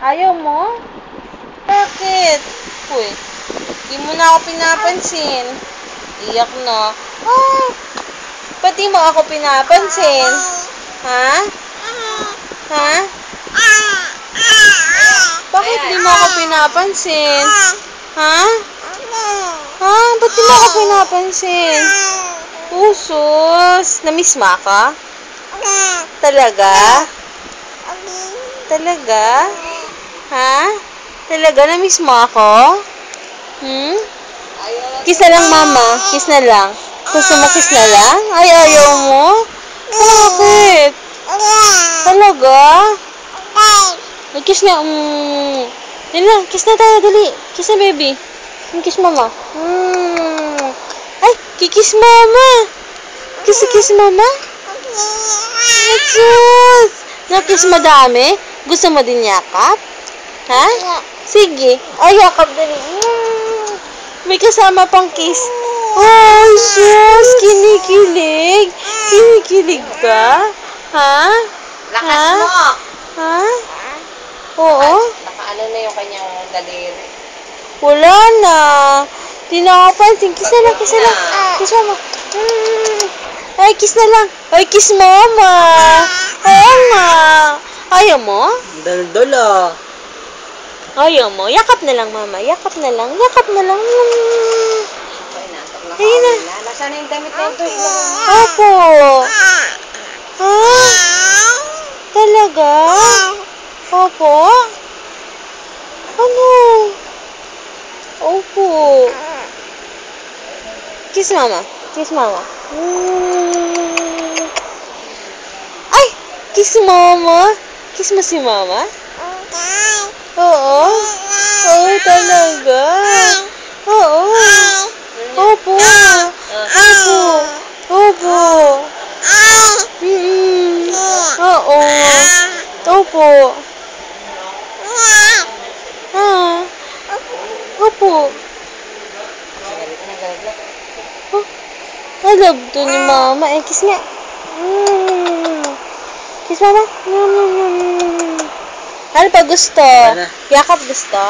Ayaw mo? Bakit? Uy, di mo na ako pinapansin. Iyak na. Ah, ba't di mo ako pinapansin? Ha? Ha? Bakit di mo ako pinapansin? Ha? Ha? Ba't di mo ako pinapansin? Usos. Na-miss mo ako? Talaga? Talaga? Ha? Talaga? Na-miss mo ako? Hmm? Kiss na lang, mama. Kiss na lang. Gusto mo kiss na lang? Ay, ayaw mo? Bakit? Talaga? Kiss na. Dali lang. Kiss na tayo. Dali. Kiss na, baby. Kiss mama. Ay, kikiss mama. Kiss mama. Sus! Nakiss madami? Gusto mo din yakap? Ha? Sige. Ay, yakap dali. May kasama pang kiss. Oh, sus! Kinikilig. Kinikilig ka? Ha? Lakas mo! Ha? Oo? Nakaano na yung kanyang daliri. Wala na. Di na ako pansin. Kiss na lang, kiss na lang. Kiss mama. Ay, kiss na lang. Ay, kiss mama. Oo nga. Ayaw mo? Daldol ah. Ayaw mo? Yakap na lang, mama. Yakap na lang. Yakap na lang. Ayun na. Nasaan na yung damit na ito? Opo. Ha? Talaga? Opo? Ano? Opo. Kiss mama. Kiss mama. Ay! Kiss mama. Kiss mo si mama? Oo. Oo, talaga. Oo. Opo. Opo. Opo. Oo. Opo. Opo. I love to ni mama. Eh, kiss nga. Kiss mama. Ano pa gusto? Yakap gusto?